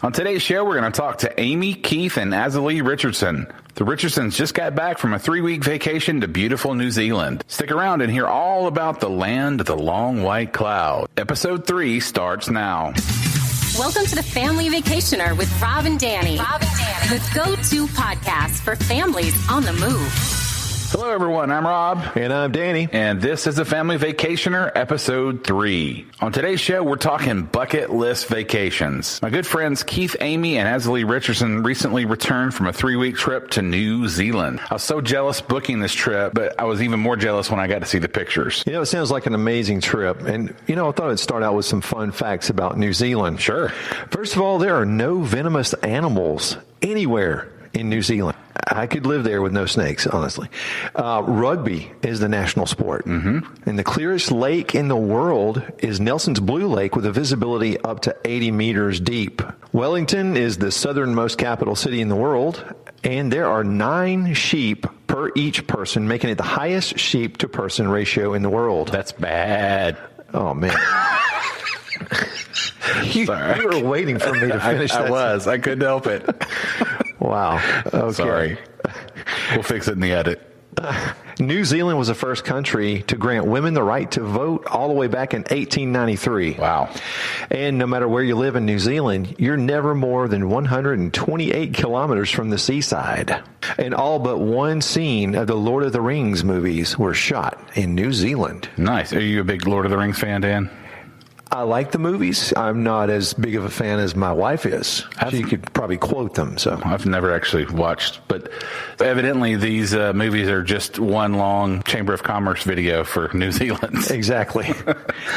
On today's show, we're going to talk to Amy, Keith, and Azilee Richardson. The Richardsons just got back from a 3-week vacation to beautiful New Zealand. Stick around and hear all about the land of the long white cloud. Episode 3 starts now. Welcome to the Family Vacationer with Rob and Danny. The go-to podcast for families on the move. Hello, everyone. I'm Rob. And I'm Danny. And this is the Family Vacationer, Episode 3. On today's show, we're talking bucket list vacations. My good friends Keith, Amy, and Azilee Richardson recently returned from a 3-week trip to New Zealand. I was so jealous booking this trip, but I was even more jealous when I got to see the pictures. You know, it sounds like an amazing trip. And, I thought I'd start out with some fun facts about New Zealand. Sure. First of all, there are no venomous animals anywhere in New Zealand. I could live there with no snakes, honestly. Rugby is the national sport. Mm-hmm. And the clearest lake in the world is Nelson's Blue Lake with a visibility up to 80 meters deep. Wellington is the southernmost capital city in the world, and there are 9 sheep per each person, making it the highest sheep-to-person ratio in the world. That's bad. Oh, man. You were waiting for me to finish that. I was. I couldn't help it. Wow. Okay. Sorry. We'll fix it in the edit. New Zealand was the first country to grant women the right to vote all the way back in 1893. Wow. And no matter where you live in New Zealand, you're never more than 128 kilometers from the seaside. And all but one scene of the Lord of the Rings movies were shot in New Zealand. Nice. Are you a big Lord of the Rings fan, Dan? I like the movies. I'm not as big of a fan as my wife is. She could probably quote them. So I've never actually watched, but evidently these movies are just one long Chamber of Commerce video for New Zealand. Exactly.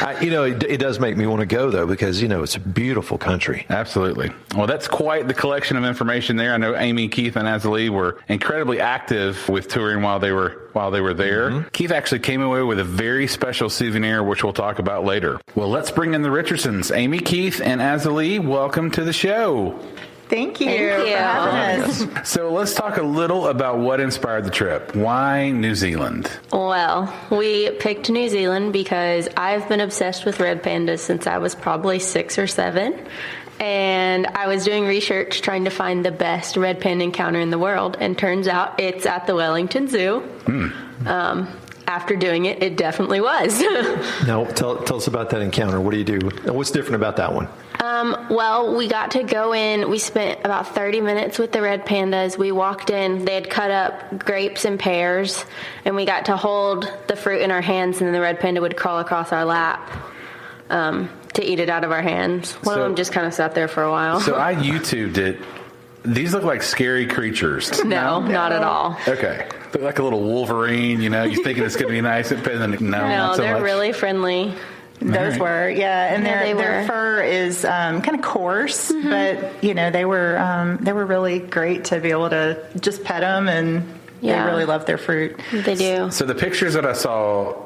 It does make me want to go, though, because, it's a beautiful country. Absolutely. Well, that's quite the collection of information there. I know Amy, Keith, and Azilee were incredibly active with touring while they were there. Mm-hmm. Keith actually came away with a very special souvenir, which we'll talk about later. Well, let's bring in the Richardsons. Amy, Keith, and Azilee, welcome to the show. Thank you for having us. So let's talk a little about what inspired the trip. Why New Zealand? Well, we picked New Zealand because I've been obsessed with red pandas since I was probably 6 or 7. And I was doing research trying to find the best red panda encounter in the world. And turns out it's at the Wellington Zoo. After doing it, it definitely was. Now, tell us about that encounter. What do you do? What's different about that one? Well, we got to go in. We spent about 30 minutes with the red pandas. We walked in. They had cut up grapes and pears, and we got to hold the fruit in our hands, and then the red panda would crawl across our lap to eat it out of our hands. One of them just kind of sat there for a while. So I YouTubed it. These look like scary creatures. No, not at all. Okay. Look like a little Wolverine, you're thinking it's going to be nice. And then, no, they're much. Really friendly. Those were, and their fur is kind of coarse, but they were really great to be able to just pet them, and they really love their fruit. They do. So the pictures that I saw,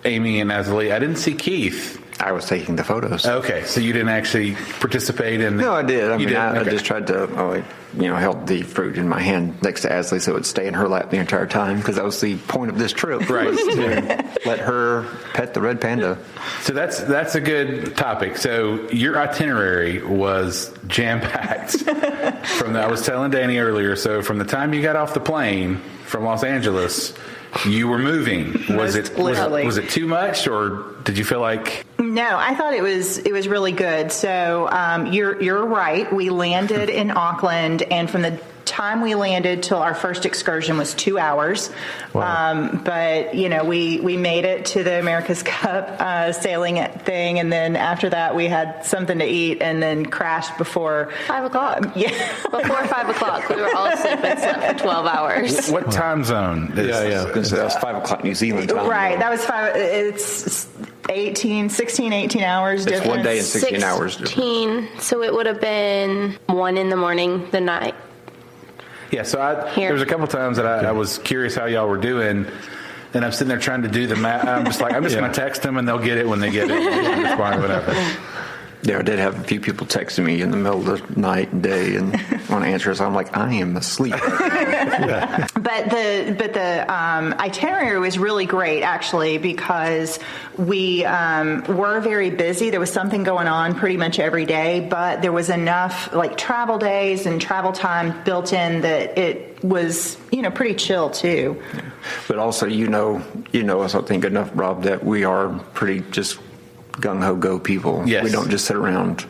Amy and Azilee, I didn't see Keith. I was taking the photos. Okay, so you didn't actually participate in the... No, I did. I did? just tried to, held the fruit in my hand next to Azilee so it would stay in her lap the entire time, because that was the point of this trip. Right. To let her pet the red panda. So that's a good topic. So your itinerary was jam-packed. I was telling Danny earlier, so from the time you got off the plane from Los Angeles... You were moving. Was it too much, or did you feel like? No, I thought it was really good. So you're right. We landed in Auckland, and from the time we landed till our first excursion was 2 hours. Wow. But we made it to the America's Cup sailing thing, and then after that we had something to eat, and then crashed before 5 o'clock. Before 5 o'clock, we were all asleep and slept for 12 hours. What time zone? That was 5 o'clock New Zealand time. Right, that was 5. It's 18 hours difference. It's 1 day and 16 hours difference. So it would have been 1 a.m. the night. Yeah, so there was a couple times that I was curious how y'all were doing, and I'm sitting there trying to do the math. I'm just going to text them, and they'll get it when they get it. It's fine, whatever. Yeah, I did have a few people texting me in the middle of the night and day and want to answer. So I'm like, I am asleep. But the itinerary was really great, actually, because we were very busy. There was something going on pretty much every day, but there was enough like travel days and travel time built in that it was, pretty chill too. Yeah. But also, us, I think enough, Rob, that we are pretty just gung-ho go people. Yes. We don't just sit around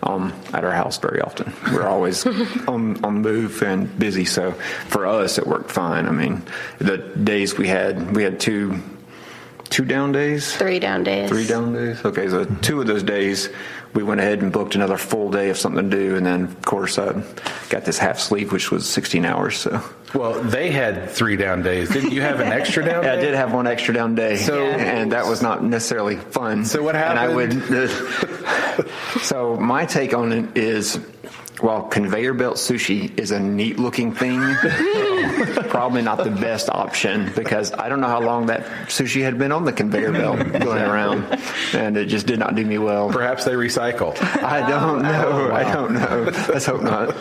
at our house very often. We're always on move and busy. So for us, it worked fine. I mean, the days we had two down days? 3 down days. 3 down days? Okay, so 2 of those days, we went ahead and booked another full day of something to do, and then, of course, I got this half sleep, which was 16 hours. So. Well, they had 3 down days. Didn't you have an extra down day? Yeah, I did have one extra down day, and that was not necessarily fun. So what happened? So my take on it is, while conveyor belt sushi is a neat looking thing, probably not the best option, because I don't know how long that sushi had been on the conveyor belt going around, and it just did not do me well. Perhaps they recycle. I don't know. Wow. I don't know. Let's hope not.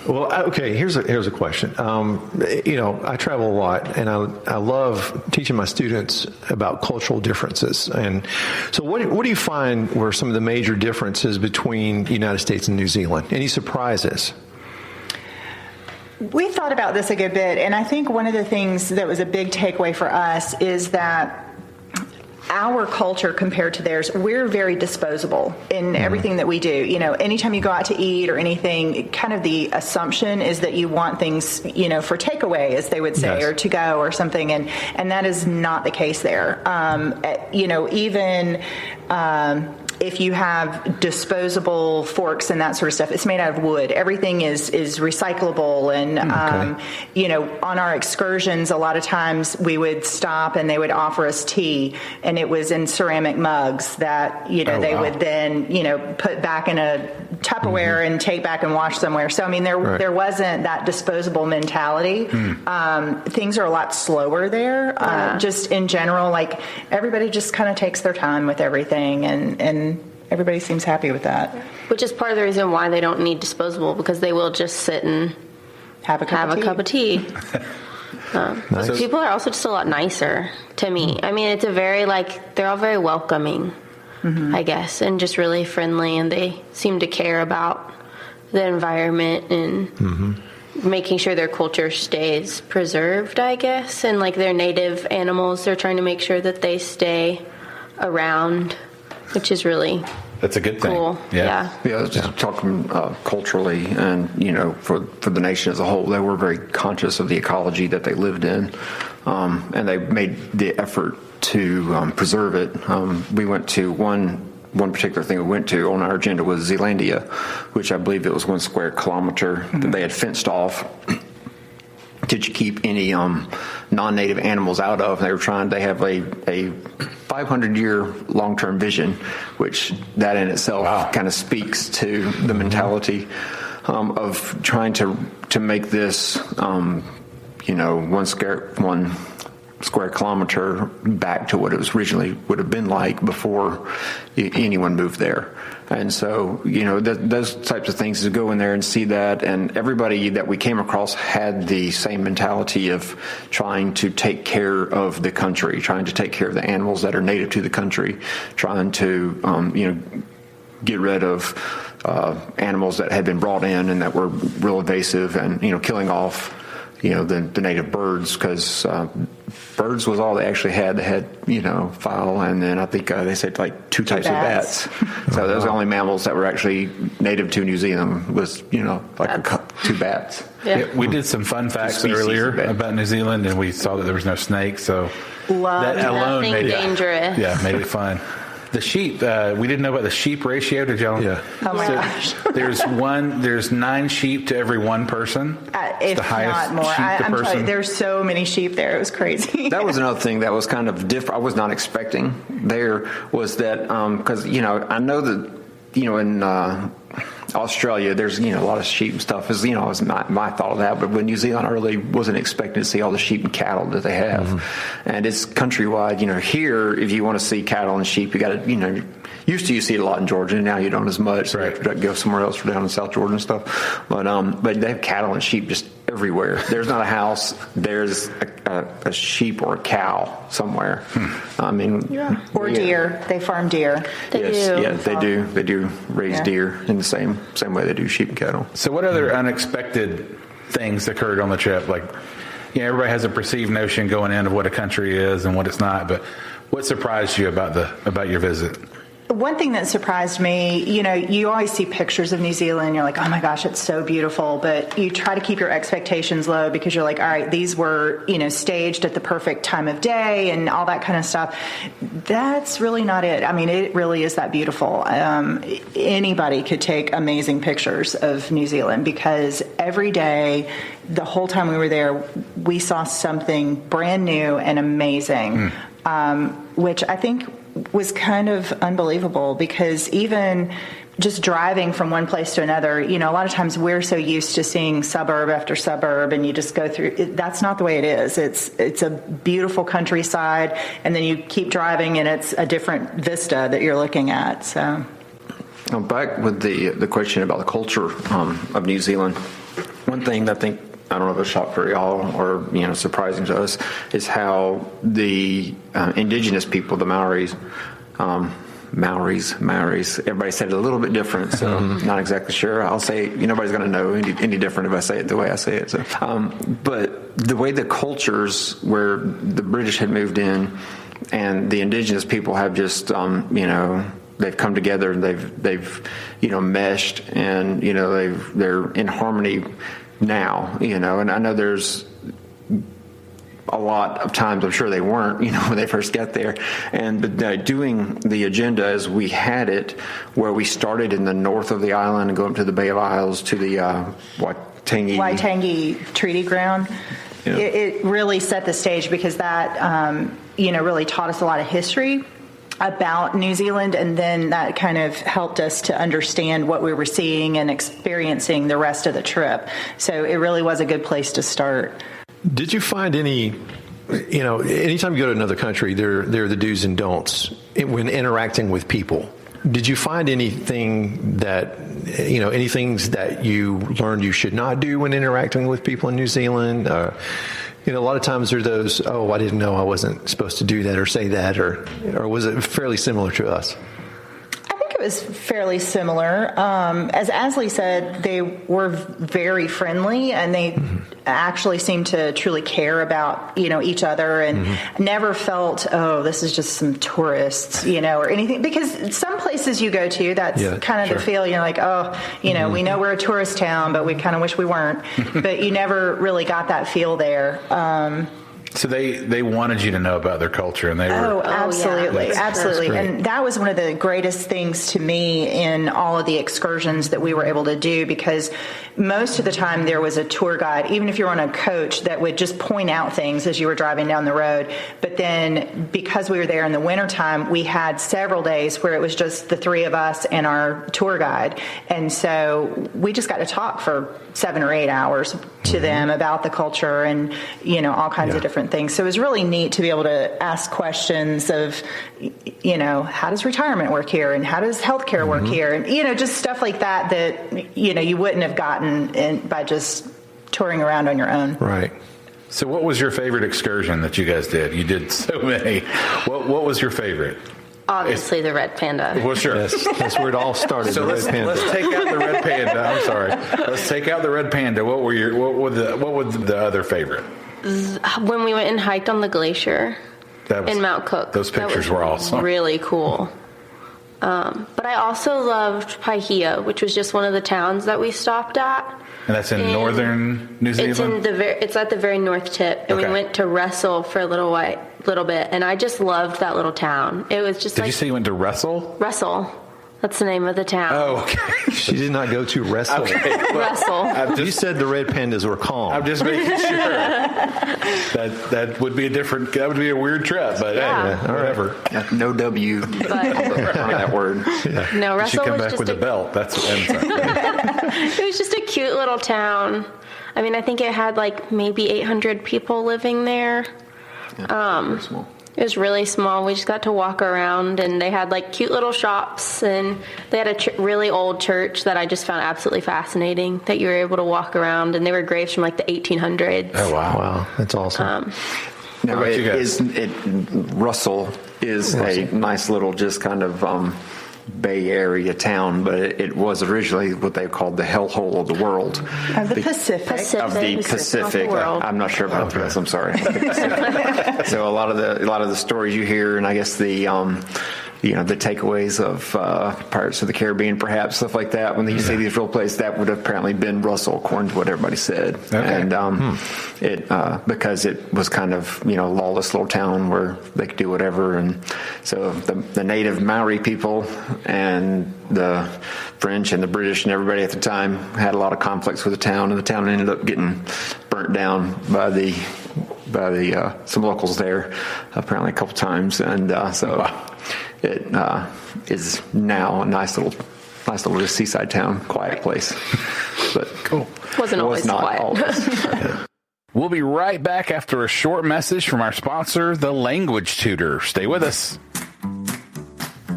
Well, okay, here's a question. I travel a lot, and I love teaching my students about cultural differences. And so what do you find were some of the major differences between the United States and New Zealand? Any surprises? We thought about this a good bit, and I think one of the things that was a big takeaway for us is that our culture compared to theirs, we're very disposable in everything that we do. Anytime you go out to eat or anything, kind of the assumption is that you want things, for takeaway, as they would say, or to go or something. And that is not the case there. Even if you have disposable forks and that sort of stuff, it's made out of wood. Everything is recyclable. And, on our excursions, a lot of times we would stop and they would offer us tea, and it was in ceramic mugs that, they would then, put back in a Tupperware and take back and wash somewhere. So, I mean, there wasn't that disposable mentality. Things are a lot slower there. Just in general, like everybody just kind of takes their time with everything, and everybody seems happy with that. Which is part of the reason why they don't need disposable, because they will just sit and have a cup of tea. Nice. People are also just a lot nicer to me. I mean, it's they're all very welcoming, I guess, and just really friendly, and they seem to care about the environment and making sure their culture stays preserved, I guess, and like their native animals, they're trying to make sure that they stay around, which is really that's a good thing. Cool. Yeah. Just talking culturally, and for the nation as a whole, they were very conscious of the ecology that they lived in, and they made the effort to preserve it. We went to one particular thing we went to on our agenda was Zealandia, which I believe it was 1 square kilometer that they had fenced off. Did you keep any non-native animals out of? They have a 500-year long-term vision, which that in itself kind of speaks to the mentality of trying to make this, 1 square kilometer back to what it was originally would have been like before anyone moved there. And so, those types of things, to go in there and see that, and everybody that we came across had the same mentality of trying to take care of the country, trying to take care of the animals that are native to the country, trying to, get rid of animals that had been brought in and that were real invasive, and, killing off the native birds, because birds was all they actually had. They had, fowl, and then I think they said like 2 types of bats. So those are the only mammals that were actually native to New Zealand was, 2 bats. Yeah, we did some fun facts earlier about New Zealand, and we saw that there was no snakes, so that alone nothing dangerous. Made it fun. The sheep, we didn't know about the sheep ratio. Did y'all? Yeah. Oh my gosh. There's 9 sheep to every 1 person. If the highest not more. I'm person. telling you, there's so many sheep there. It was crazy. That was another thing that was kind of different. I was not expecting there was that, because, I know that, in Australia, there's, a lot of sheep and stuff. Is was my thought of that. But with New Zealand, I really wasn't expecting to see all the sheep and cattle that they have. And it's countrywide. Here, if you want to see cattle and sheep, you got to, Used to you see it a lot in Georgia, and now you don't as much. So you have to go somewhere else or down in South Georgia and stuff. But they have cattle and sheep just everywhere. There's not a house. There's a sheep or a cow somewhere. I mean, or deer. They farm deer. They do. Yeah, they do. They do raise deer in the same way they do sheep and cattle. So what other unexpected things occurred on the trip? Like, everybody has a perceived notion going in of what a country is and what it's not, but what surprised you about your visit? One thing that surprised me, you always see pictures of New Zealand. You're like, oh my gosh, it's so beautiful. But you try to keep your expectations low because you're like, all right, these were, staged at the perfect time of day and all that kind of stuff. That's really not it. I mean, it really is that beautiful. Anybody could take amazing pictures of New Zealand because every day, the whole time we were there, we saw something brand new and amazing, which I think was kind of unbelievable because even just driving from one place to another, a lot of times we're so used to seeing suburb after suburb and you just go through that's not the way it is. It's a beautiful countryside and then you keep driving and it's a different vista that you're looking at. So back with the question about the culture of New Zealand, one thing that I don't know if it's a shock for y'all or surprising to us is how the indigenous people, the Maoris, everybody said it a little bit different, so not exactly sure. I'll say nobody's going to know any different if I say it the way I say it. So, but the way the cultures where the British had moved in and the indigenous people have just they've come together and they've meshed and they're in harmony now, and I know there's a lot of times I'm sure they weren't, when they first got there. But doing the agenda as we had it, where we started in the north of the island and go up to the Bay of Isles to the Waitangi Treaty Ground, it really set the stage because that, really taught us a lot of history about New Zealand, and then that kind of helped us to understand what we were seeing and experiencing the rest of the trip. So it really was a good place to start. Did you find any, anytime you go to another country, there are the do's and don'ts when interacting with people. Did you find anything that, any things that you learned you should not do when interacting with people in New Zealand? A lot of times there are those, I didn't know I wasn't supposed to do that or say that, or was it fairly similar to us? I think it was fairly similar. As Azilee said, they were very friendly and they actually seemed to truly care about, each other and never felt, this is just some tourists, or anything. Because some places you go to, that's kind of the feel. You're like, we know we're a tourist town, but we kind of wish we weren't. But you never really got that feel there. So they wanted you to know about their culture, and they were. Absolutely, absolutely, and that was one of the greatest things to me in all of the excursions that we were able to do, because most of the time there was a tour guide, even if you're on a coach, that would just point out things as you were driving down the road. But then, because we were there in the wintertime, we had several days where it was just the three of us and our tour guide, and so we just got to talk for 7 or 8 hours to them about the culture and all kinds of different things. So it was really neat to be able to ask questions of how does retirement work here and how does healthcare work here, and just stuff like that you wouldn't have gotten by just touring around on your own. Right. So what was your favorite excursion that you guys did? You did so many. What was your favorite? Obviously, the red panda. Well, sure. That's where it all started. So let's take out the red panda. I'm sorry. Let's take out the red panda. What was the other favorite? When we went and hiked on the glacier in Mount Cook. Those pictures were awesome. Really cool. But I also loved Paihia, which was just one of the towns that we stopped at. And that's in northern New Zealand? It's at the very north tip. And we went to Wrestle for a little bit. And I just loved that little town. It was just Did you say you went to Wrestle? Wrestle. That's the name of the town. Oh, okay. She did not go to Wrestle. Okay. Wrestle. You said the red pandas were calm. I'm just making sure. That would be a weird trip, but hey, whatever. Yeah, no W on that word. Yeah. No, Wrestle you should come was back with a belt. That's it was just a cute little town. I mean, I think it had maybe 800 people living there. Very small. It was really small. We just got to walk around, and they had like cute little shops, and they had a really old church that I just found absolutely fascinating, that you were able to walk around, and they were graves from like the 1800s. Oh, wow. Wow, that's awesome. Now, Russell is a nice little just kind of Bay Area town, but it was originally what they called the hellhole of the world. Of the Pacific. Of the Pacific. I'm not sure about this. I'm sorry. So a lot of the stories you hear, and I guess the the takeaways of Pirates of the Caribbean, perhaps stuff like that. When you see these real places, that would have apparently been Russell, according to what everybody said. Okay. And it because it was kind of lawless little town where they could do whatever, and so the native Maori people and the French and the British and everybody at the time had a lot of conflicts with the town, and the town ended up getting burnt down by some locals there, apparently a couple times, and so it is now a nice little seaside town, quiet place. But cool. Wasn't always quiet. Always. We'll be right back after a short message from our sponsor, The Language Tutor. Stay with us.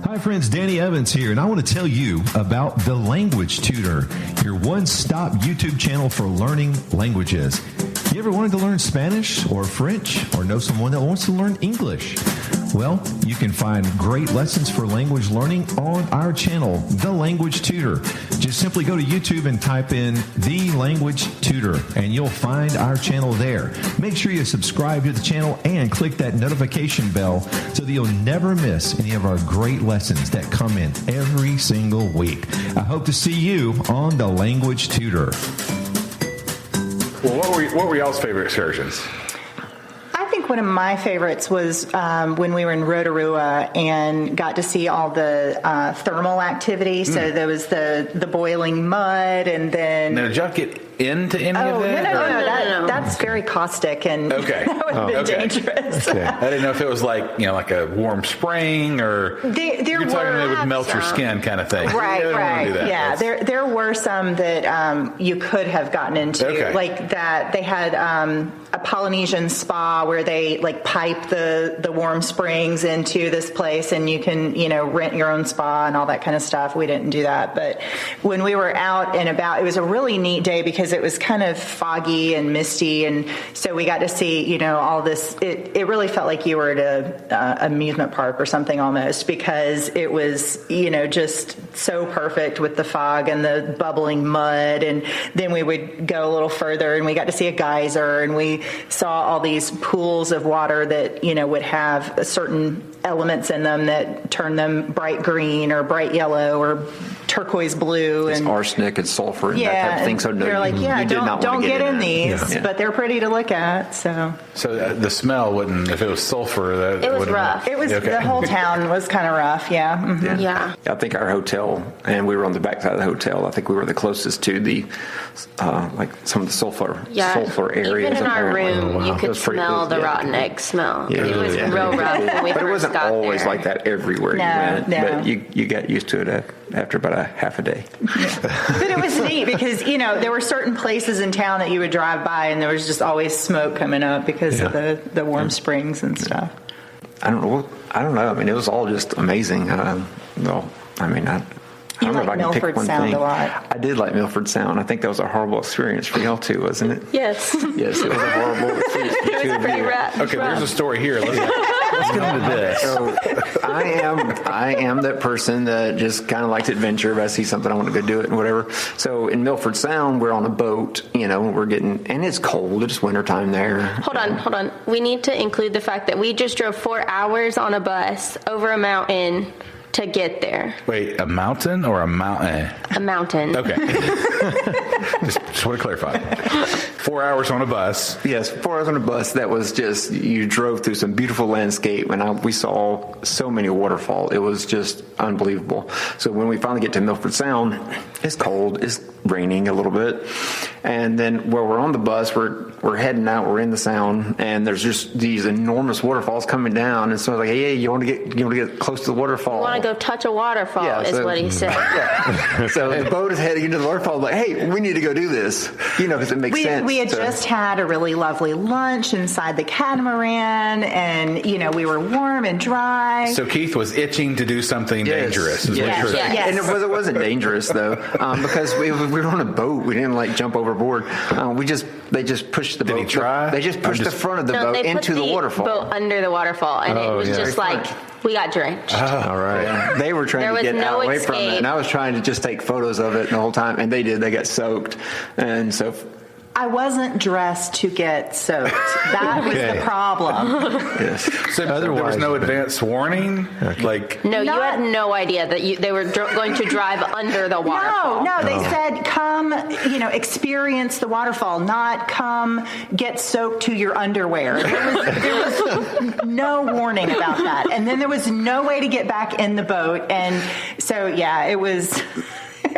Hi friends, Danny Evans here, and I want to tell you about The Language Tutor, your one-stop YouTube channel for learning languages. You ever wanted to learn Spanish or French, or know someone that wants to learn English? Well, you can find great lessons for language learning on our channel, The Language Tutor. Just simply go to YouTube and type in The Language Tutor, and you'll find our channel there. Make sure you subscribe to the channel and click that notification bell so that you'll never miss any of our great lessons that come in every single week. I hope to see you on The Language Tutor. Well, what were y'all's favorite excursions? I think one of my favorites was when we were in Rotorua and got to see all the thermal activity. So there was the boiling mud, and then... Now, did y'all get into any of that? No. That's very caustic, and that would have been dangerous. Okay. I didn't know if it was like a warm spring, or there it would melt your skin kind of thing. Right. Yeah, there were some that you could have gotten into, like that. They had a Polynesian spa where they like pipe the warm springs into this place, and you can rent your own spa and all that kind of stuff. We didn't do that, but when we were out and about, it was a really neat day because it was kind of foggy and misty, and so we got to see all this. It really felt like you were at a amusement park or something almost, because it was just so perfect with the fog and the bubbling mud. And then we would go a little further and we got to see a geyser, and we saw all these pools of water that would have certain elements in them that turn them bright green or bright yellow or turquoise blue, and arsenic and sulfur and that type of thing. So they're like, don't get in these, but they're pretty to look at. So the smell wouldn't, if it was sulfur, it was rough. It was the whole town was kind of rough. Yeah. Mm-hmm. Yeah. I think our hotel, and we were on the backside of the hotel. I think we were the closest to the like some of the sulfur areas. Even in our room, you could smell the rotten egg smell. It was real rough when we but it wasn't always there. like that everywhere you went. No. But you got used to it after about a half a day. But it was neat because there were certain places in town that you would drive by, and there was just always smoke coming up because of the warm springs and stuff. I don't know. I mean, it was all just amazing. I don't know if I can pick one Sound thing. A lot. I did like Milford Sound. I think that was a horrible experience for y'all too, wasn't it? Yes. Yes, it was a horrible experience. It was pretty rough. Okay, there's a story here. Let's get into this. So I am that person that just kind of likes adventure. If I see something, I want to go do it and whatever. So in Milford Sound, we're on a boat, and it's cold. It's wintertime there. Hold on. We need to include the fact that we just drove 4 hours on a bus over a mountain to get there. Wait, a mountain or a mountain? A mountain. Okay. just want to clarify. 4 hours on a bus. Yes, 4 hours on a bus. That was just, you drove through some beautiful landscape, and we saw so many waterfalls. It was just unbelievable. So when we finally get to Milford Sound, it's cold. It's raining a little bit. And then while we're on the bus, we're heading out. We're in the Sound, and there's just these enormous waterfalls coming down. And so I was like, hey, you want to get close to the waterfall? You want to go touch a waterfall, is what he said. Yeah. So the boat is heading into the waterfall. I'm like, hey, we need to go do this, because it makes sense. we had just had a really lovely lunch inside the catamaran, and we were warm and dry. So Keith was itching to do something dangerous. Is what you're saying. And it wasn't dangerous though, because we were on a boat. We didn't jump overboard. They just pushed the boat. Did he try? They just pushed the front of the boat into the waterfall. Boat under the waterfall, and it was just we got drenched. All right. Yeah. They were trying to get out away from it, and I was trying to just take photos of it the whole time, and they did. They got soaked, and so. I wasn't dressed to get soaked. That was the problem. Yes. So there was no advance warning? No, you had no idea that they were going to drive under the waterfall. No, they said come, experience the waterfall, not come get soaked to your underwear. There was no warning about that. And then there was no way to get back in the boat. And so, it was...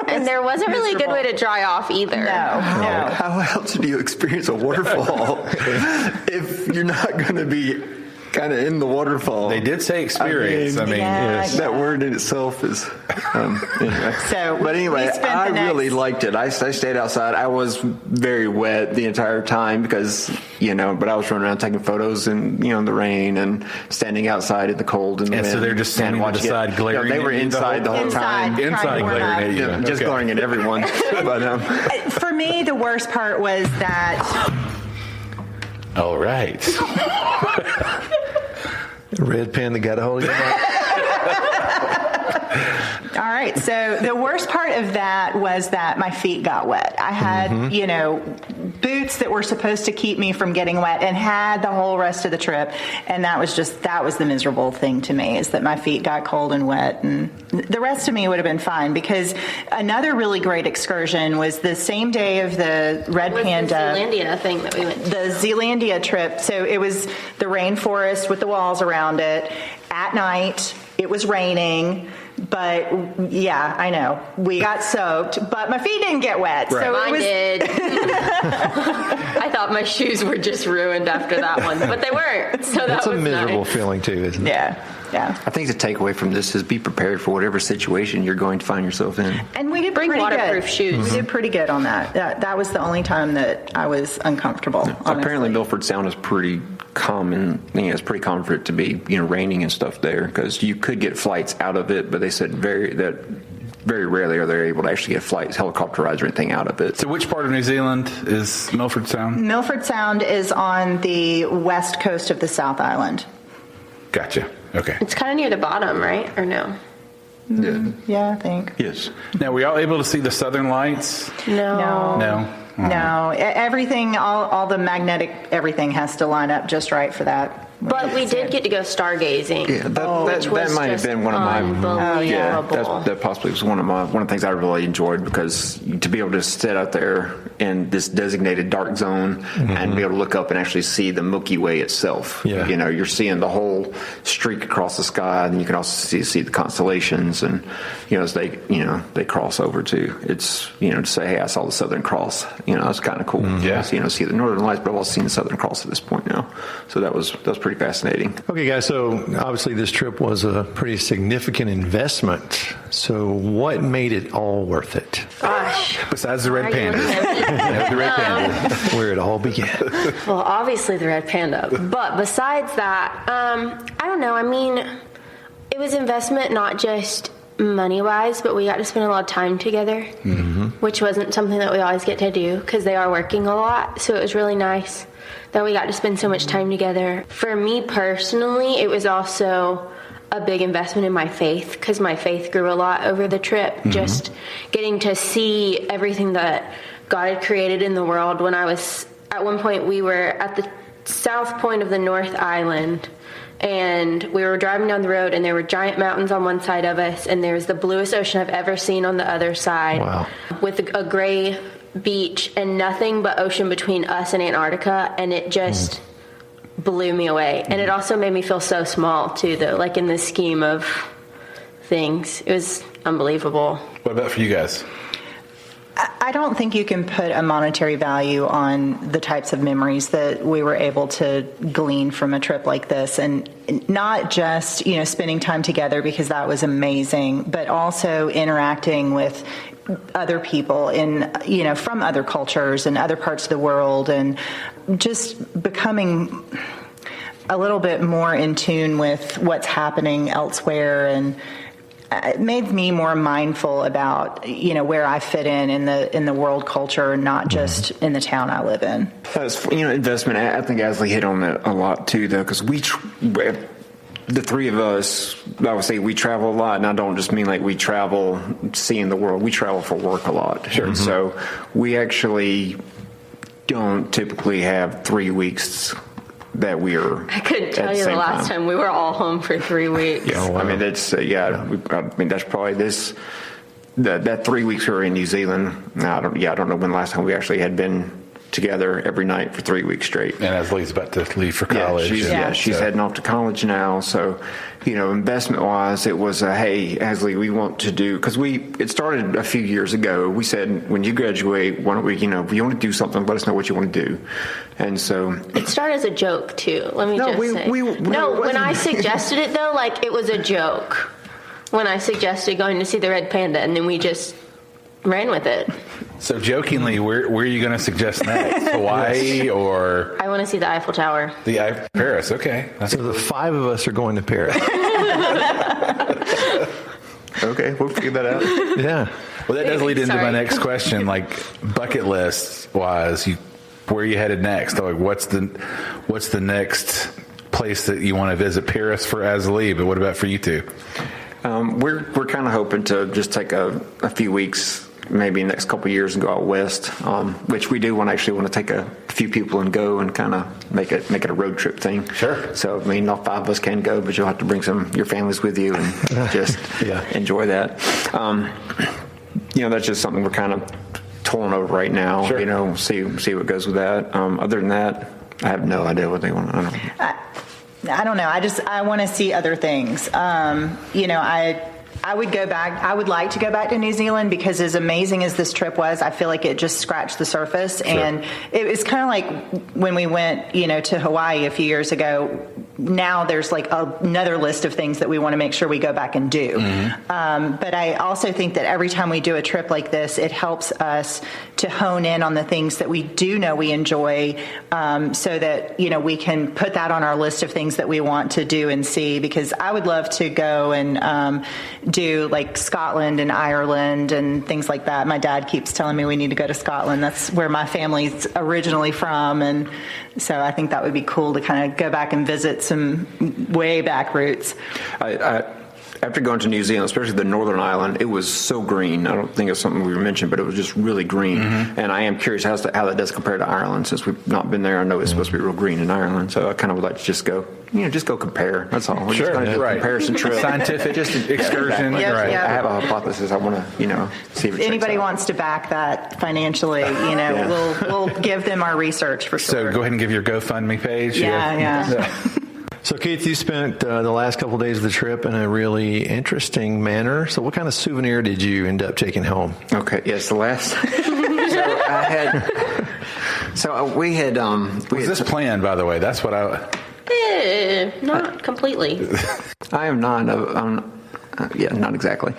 And there wasn't really a good way to dry off either. No. How else do you experience a waterfall if you're not going to be kind of in the waterfall? They did say experience. That word in itself is. Anyway. But anyway, I really liked it. I stayed outside. I was very wet the entire time because, but I was running around taking photos in, the rain and standing outside in the cold and the wind. So they're just standing on the side glaring. They were inside the whole time. Inside glaring at you. Just glaring at everyone. But for me, the worst part was that. All right. Red pen that got a hold of you. All right. So the worst part of that was that my feet got wet. I had, boots that were supposed to keep me from getting wet and had the whole rest of the trip. And that was the miserable thing to me, is that my feet got cold and wet. And the rest of me would have been fine, because another really great excursion was the same day of the Red Panda. The Zealandia thing that we went to. The Zealandia trip. So it was the rainforest with the walls around it. At night, it was raining. But I know we got soaked, but my feet didn't get wet. Right. So Mine did. I thought my shoes were just ruined after that one, but they weren't. So that's was a miserable nice. feeling too, isn't it? Yeah. I think the takeaway from this is be prepared for whatever situation you're going to find yourself in. And we did Bring pretty waterproof good. shoes. We did pretty good on that. That was the only time that I was uncomfortable. Apparently, Milford Sound is pretty common. It's pretty common for it to be raining and stuff there, because you could get flights out of it, but they said very rarely are they able to actually get flights, helicopter rides, or anything out of it. So which part of New Zealand is Milford Sound? Milford Sound is on the west coast of the South Island. Gotcha. Okay. It's kind of near the bottom, right? Or no? Yeah, I think. Yes. Now, were y'all able to see the Southern Lights? No. No. Everything, all the magnetic, everything has to line up just right for that. But we did get to go stargazing. Yeah, that might have been one of my. That possibly was one of the things I really enjoyed, because to be able to sit out there in this designated dark zone and be able to look up and actually see the Milky Way itself. Yeah. You're seeing the whole streak across the sky, and you can also see the constellations, and as they cross over too. It's to say, hey, I saw the Southern Cross. It's kind of cool. Yeah. See the Northern Lights, but I've also seen the Southern Cross at this point now. So that was pretty fascinating. Okay, guys, so obviously this trip was a pretty significant investment. So what made it all worth it? Gosh. Besides the Red Panda. The Red Panda. Where it all began. Well, obviously the Red Panda. But besides that, I don't know. I mean, it was investment not just money-wise, but we got to spend a lot of time together, which wasn't something that we always get to do, because they are working a lot. So it was really nice that we got to spend so much time together. For me personally, it was also a big investment in my faith, because my faith grew a lot over the trip. Just getting to see everything that God had created in the world. When I was, at one point, we were at the south point of the North Island, and we were driving down the road, and there were giant mountains on one side of us, and there was the bluest ocean I've ever seen on the other side. Wow. With a gray beach and nothing but ocean between us and Antarctica, and it just blew me away. And it also made me feel so small too, though, like in the scheme of things. It was unbelievable. What about for you guys? I don't think you can put a monetary value on the types of memories that we were able to glean from a trip like this, and not just spending time together, because that was amazing, but also interacting with other people from other cultures and other parts of the world, and just becoming a little bit more in tune with what's happening elsewhere, and it made me more mindful about where I fit in the world culture, not just in the town I live in. Investment. I think Azilee hit on that a lot too, though, because the three of us, I would say we travel a lot, and I don't just mean like we travel seeing the world. We travel for work a lot. Sure. So we actually don't typically have 3 weeks that we are. I couldn't tell you the last time we were all home for 3 weeks. Yeah, I mean that's that's probably this. That 3 weeks we were in New Zealand. I don't know when the last time we actually had been together every night for 3 weeks straight. And Azilee's about to leave for college. She's heading off to college now. So, investment wise, it was hey, Azilee, we want to do, because it started a few years ago. We said, when you graduate, why don't we, if you want to do something, let us know what you want to do. And so it started as a joke too. Let me say. When I suggested it though, like it was a joke. When I suggested going to see the red panda, and then we just ran with it. So jokingly, where are you going to suggest next? Hawaii or? I want to see the Eiffel Tower. Paris, okay. So the 5 of us are going to Paris. Okay, we'll figure that out. Yeah. Well, that does lead into my next question. Like bucket list wise, where are you headed next? Like, what's the next place that you want to visit? Paris for Azilee, but what about for you two? We're kind of hoping to just take a few weeks, maybe next couple of years, and go out west, which we do want to take a few people and go and kind of make it a road trip thing. Sure. So, I mean, all 5 of us can go, but you'll have to bring your families with you and just enjoy that. That's just something we're kind of toiling over right now. Sure. See what goes with that. Other than that, I have no idea what they want. I don't know. I want to see other things. I would go back. I would like to go back to New Zealand, because as amazing as this trip was, I feel like it just scratched the surface. Sure. And it was kind of like when we went, to Hawaii a few years ago. Now there's like another list of things that we want to make sure we go back and do. Mm-hmm. But I also think that every time we do a trip like this, it helps us to hone in on the things that we do know we enjoy, so that, we can put that on our list of things that we want to do and see. Because I would love to go and do like Scotland and Ireland and things like that. My dad keeps telling me we need to go to Scotland. That's where my family's originally from. And so I think that would be cool to kind of go back and visit some way back roots. After going to New Zealand, especially the Northern Island, it was so green. I don't think it's something we mentioned, but it was just really green. Mm-hmm. And I am curious how that does compare to Ireland, since we've not been there. I know it's supposed to be real green in Ireland, so I kind of would like to just go compare. That's all. We're just going to do a comparison trip. Scientific excursion. Yep, right. yep. I have a hypothesis. I want to, see if it anybody checks out. wants to back that financially, we'll give them our research for sure. So go ahead and give your GoFundMe page. Yeah. So, Keith, you spent the last couple of days of the trip in a really interesting manner. So what kind of souvenir did you end up taking home? Okay, yes, the last. We had. Was this planned, by the way? That's what not completely. I am not. Not exactly.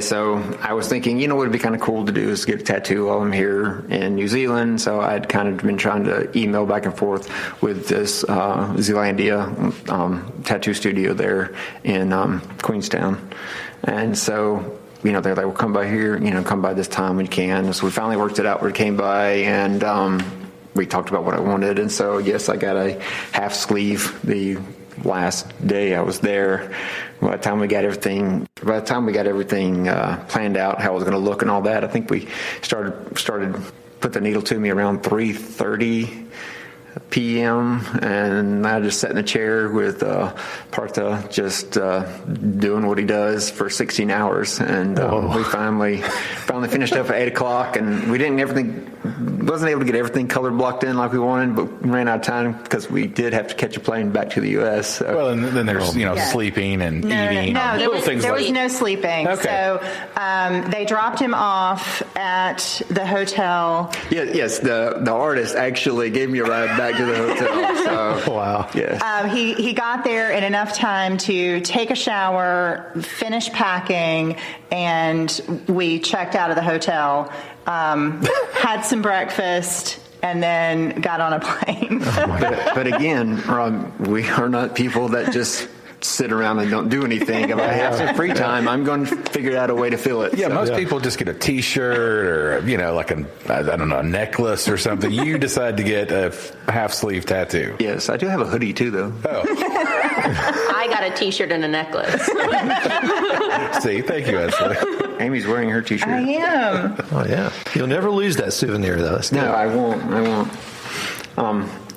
So I was thinking, what would be kind of cool to do is get a tattoo while I'm here in New Zealand. So I'd kind of been trying to email back and forth with this Zealandia tattoo studio there in Queenstown. And so, they're like, well, come by here, come by this time when you can. So we finally worked it out where it came by, and we talked about what I wanted. And so, yes, I got a half sleeve the last day I was there. By the time we got everything planned out, how it was going to look and all that, I think we started put the needle to me around 3:30 p.m. and I just sat in a chair with Partha just doing what he does for 16 hours, and we finally finished up at 8 o'clock, and we didn't wasn't able to get everything color blocked in like we wanted, but ran out of time because we did have to catch a plane back to the U.S. So. Well, and then there's sleeping and eating. No, there was no sleeping. Okay. So they dropped him off at the hotel. Yes, the artist actually gave me a ride back to the hotel. So, wow. Yes. He got there in enough time to take a shower, finish packing, and we checked out of the hotel, had some breakfast, and then got on a plane. But again, we are not people that just sit around and don't do anything. If I have some free time, I'm going to figure out a way to fill it. Yeah, most people just get a T-shirt or, like a necklace or something. You decide to get a half-sleeve tattoo. Yes, I do have a hoodie too, though. Oh. I got a T-shirt and a necklace. See, thank you, Azilee. Amy's wearing her T-shirt. I am. Oh, yeah. You'll never lose that souvenir, though. No, I won't.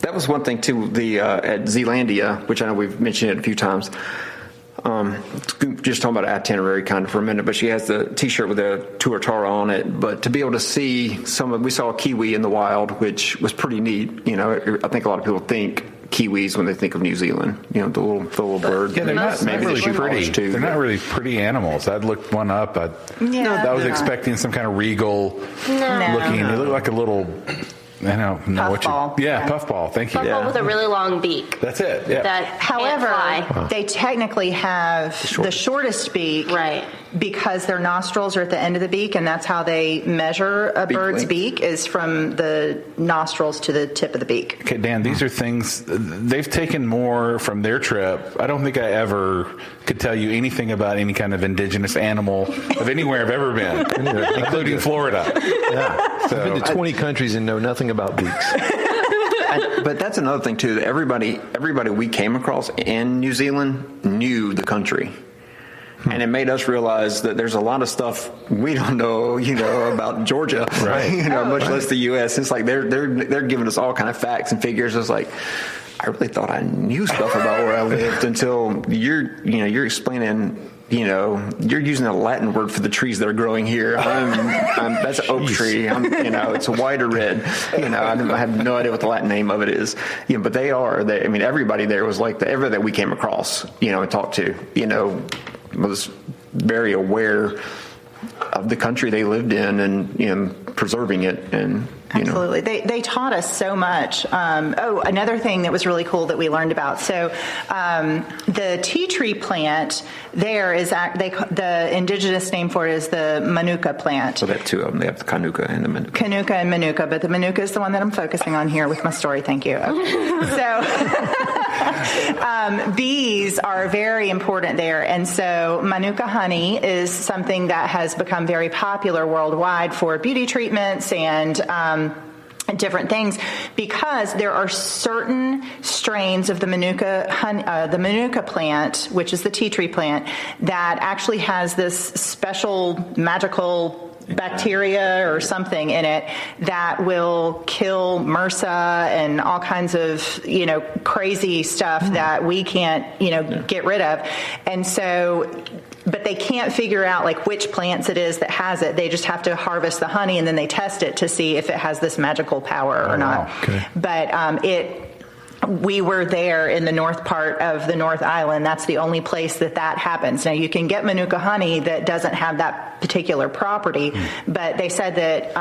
That was one thing too. At Zealandia, which I know we've mentioned it a few times. Just talking about itinerary kind of for a minute, but she has the T-shirt with the Tuatara on it. But to be able to see we saw a kiwi in the wild, which was pretty neat. I think a lot of people think kiwis when they think of New Zealand. The little bird. Yeah, they're not really pretty. Too, they're not really pretty animals. I'd looked one up. I was expecting some kind of regal looking. It looked like a little. I don't know puffball. Puffball. Thank you. Puffball with a really long beak. That's it. Yeah. However, they technically have the shortest beak, right? Because their nostrils are at the end of the beak, and that's how they measure a bird's beak is from the nostrils to the tip of the beak. Okay, Dan, these are things they've taken more from their trip. I don't think I ever could tell you anything about any kind of indigenous animal of anywhere I've ever been, including Florida. Yeah. So, I've been to 20 countries and know nothing about beaks. But that's another thing too. That everybody we came across in New Zealand knew the country. And it made us realize that there's a lot of stuff we don't know, about Georgia, right? Much less the U.S. It's like they're giving us all kind of facts and figures. It's like I really thought I knew stuff about where I lived until you're explaining. You're using a Latin word for the trees that are growing here. That's an oak tree. It's a white or red. I have no idea what the Latin name of it is. But they are. Everybody there was like everybody that we came across, and talked to, was very aware of the country they lived in and preserving it and Absolutely. They taught us so much. Another thing that was really cool that we learned about. So the tea tree plant there is the indigenous name for it is the manuka plant. So they have two of them. They have the kanuka and the manuka. Kanuka and manuka, but the manuka is the one that I'm focusing on here with my story. Thank you. Okay. So bees are very important there. And so manuka honey is something that has become very popular worldwide for beauty treatments and different things because there are certain strains of the manuka plant, which is the tea tree plant, that actually has this special magical bacteria or something in it that will kill MRSA and all kinds of, crazy stuff that we can't, get rid of. And so, but they can't figure out like which plants it is that has it. They just have to harvest the honey and then they test it to see if it has this magical power or not. Wow. Okay. But we were there in the north part of the North Island. That's the only place that happens. Now, you can get manuka honey that doesn't have that particular property, but they said that,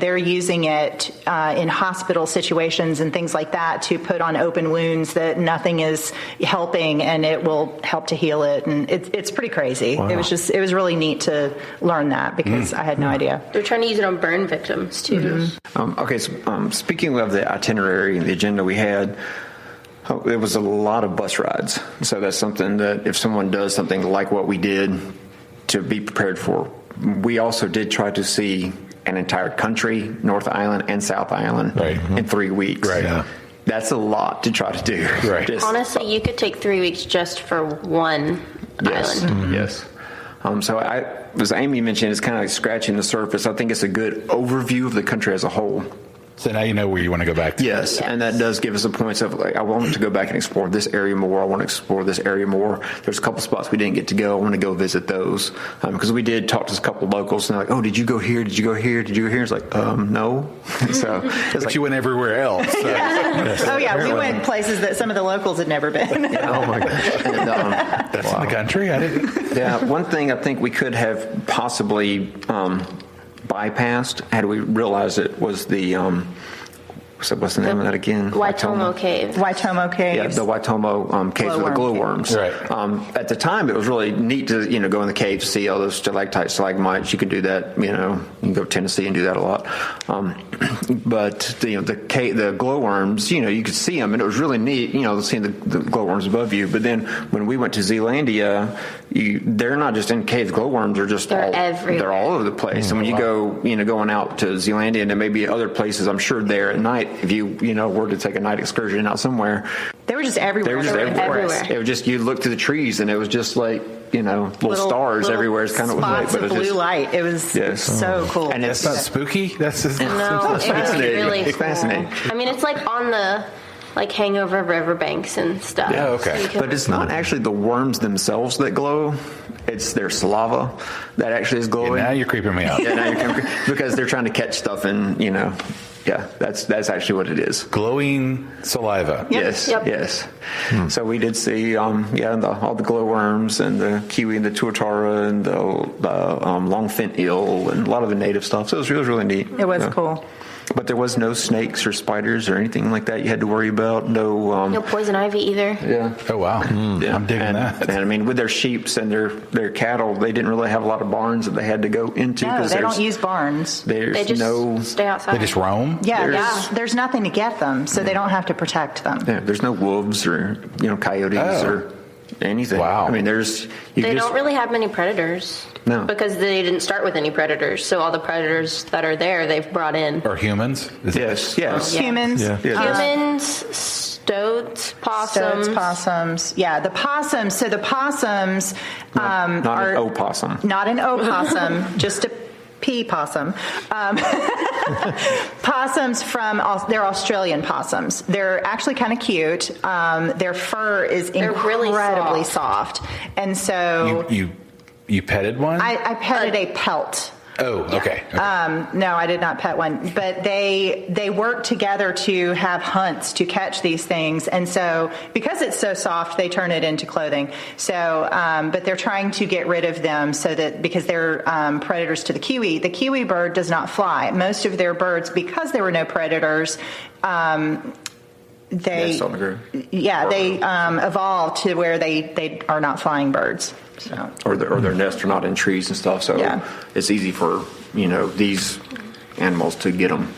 they're using it in hospital situations and things like that to put on open wounds that nothing is helping and it will help to heal it. And it's pretty crazy. Wow. It was really neat to learn that because I had no idea. They're trying to use it on burn victims too. So speaking of the itinerary and the agenda we had, it was a lot of bus rides. So that's something that if someone does something like what we did, to be prepared for. We also did try to see an entire country, North Island and South Island, in 3 weeks. Right. Yeah. That's a lot to try to do. Right. Honestly, you could take 3 weeks just for one island. Mm-hmm. Yes. So as Amy mentioned, it's kind of like scratching the surface. I think it's a good overview of the country as a whole. So now you know where you want to go back to. Yes, and that does give us a point of like, I want to go back and explore this area more. I want to explore this area more. There's a couple spots we didn't get to go. I want to go visit those because we did talk to a couple of locals and they're like, "Oh, did you go here? Did you go here? Did you go here?" It's like, no. So but like, you went everywhere else. So. Oh yeah, we went places that some of the locals had never been. Oh my gosh. And, that's in the country. I didn't. Yeah, one thing I think we could have possibly bypassed had we realized it was the what's the name of that again? Waitomo Cave. Waitomo Caves. Yeah, the Waitomo caves with the glowworms. Right. At the time, it was really neat to go in the cave, see all those stalactites, stalagmites. You could do that. You can go to Tennessee and do that a lot. But the glowworms, you could see them, and it was really neat. Seeing the glowworms above you. But then when we went to Zealandia, they're not just in caves. Glowworms are just everywhere. They're all over the place. And when you go, going out to Zealandia, and there may be other places, I'm sure there at night. If you were to take a night excursion out somewhere, they were just everywhere. They were just everywhere. It was just you look through the trees and it was just like little stars everywhere. It's kind of spots like, of blue light. It was so cool. And it's not spooky. That's just no, it's really it's fascinating. I mean, it's like on the hangover riverbanks and stuff. Yeah, okay. So but it's not actually the worms themselves that glow. It's their saliva that actually is glowing. Yeah, now you're creeping me out. Because they're trying to catch stuff and Yeah, that's actually what it is. Glowing saliva. Yes, yes. So we did see, all the glowworms and the kiwi and the tuatara and the longfin eel and a lot of the native stuff. So it was really neat. It was cool. But there was no snakes or spiders or anything like that you had to worry about. No poison ivy either. Yeah. Oh, wow. Yeah. I'm digging that. And I mean, with their sheep and their cattle, they didn't really have a lot of barns that they had to go into. No, they don't use barns. There's They just stay outside. They just roam? Yeah, there's nothing to get them, so they don't have to protect them. Yeah, there's no wolves or coyotes or anything. Wow. I mean, they don't really have many predators. No. Because they didn't start with any predators. So all the predators that are there, they've brought in. Or humans? Yes. Humans. Yeah. Humans, stoats, possums. Yeah, the possums. So the possums not are an opossum. Not an opossum, just a pea possum. Possums they're Australian possums. They're actually kind of cute. Their fur is incredibly really soft. And so you petted one? I petted a pelt. Oh, okay. No, I did not pet one, but they work together to have hunts to catch these things, and so because it's so soft, they turn it into clothing. So, but they're trying to get rid of them so that because they're predators to the kiwi. The kiwi bird does not fly. Most of their birds, because there were no predators. They evolved to where they are not flying birds. So. Or their nests are not in trees and stuff, so it's easy for these animals to get them.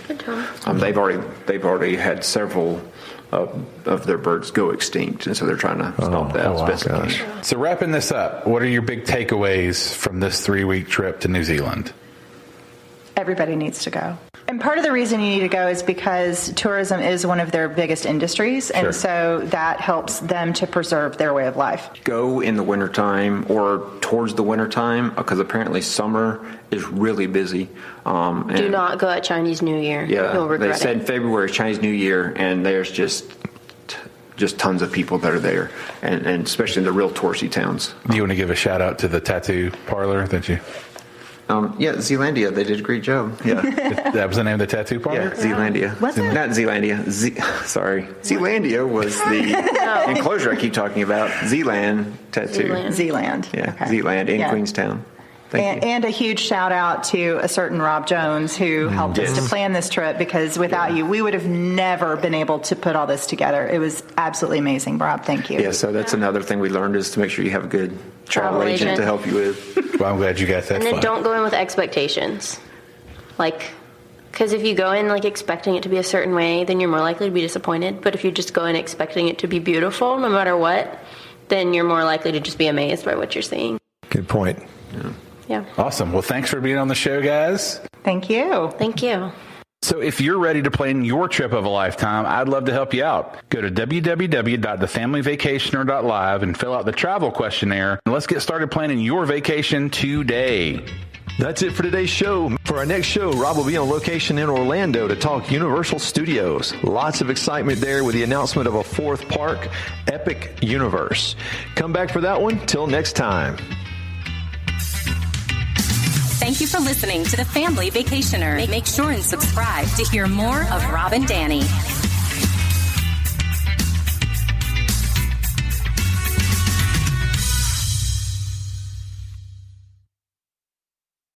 They've already had several of their birds go extinct, and so they're trying to stop that as best they can. So wrapping this up, what are your big takeaways from this 3-week trip to New Zealand? Everybody needs to go. And part of the reason you need to go is because tourism is one of their biggest industries, and so that helps them to preserve their way of life. Go in the wintertime or towards the wintertime, because apparently summer is really busy. Do not go at Chinese New Year. Yeah, you'll regret they said in February is Chinese New Year, and there's just tons of people that are there, and especially in the real touristy towns. Do you want to give a shout out to the tattoo parlor that you... Zealandia, they did a great job. Yeah. That was the name of the tattaoo parlor? Yeah, Zealandia. Was it? Not Zealandia. Sorry. Zealandia was the enclosure I keep talking about. Zealand Tattoo. Zealand. Yeah, Okay. Zealand in Queenstown. Thank you. And a huge shout out to a certain Rob Jones who helped us to plan this trip, because without you, we would have never been able to put all this together. It was absolutely amazing, Rob. Thank you. Yeah, so that's another thing we learned, is to make sure you have a good travel agent to help you with. Well, I'm glad you got that. And then don't go in with expectations. Because if you go in expecting it to be a certain way, then you're more likely to be disappointed. But if you just go in expecting it to be beautiful, no matter what, then you're more likely to just be amazed by what you're seeing. Good point. Yeah. Awesome. Well, thanks for being on the show, guys. Thank you. Thank you. So if you're ready to plan your trip of a lifetime, I'd love to help you out. Go to www.thefamilyvacationer.live and fill out the travel questionnaire. And let's get started planning your vacation today. That's it for today's show. For our next show, Rob will be on location in Orlando to talk Universal Studios. Lots of excitement there with the announcement of a fourth park, Epic Universe. Come back for that one. Till next time. Thank you for listening to The Family Vacationer. Make sure and subscribe to hear more of Rob and Danny.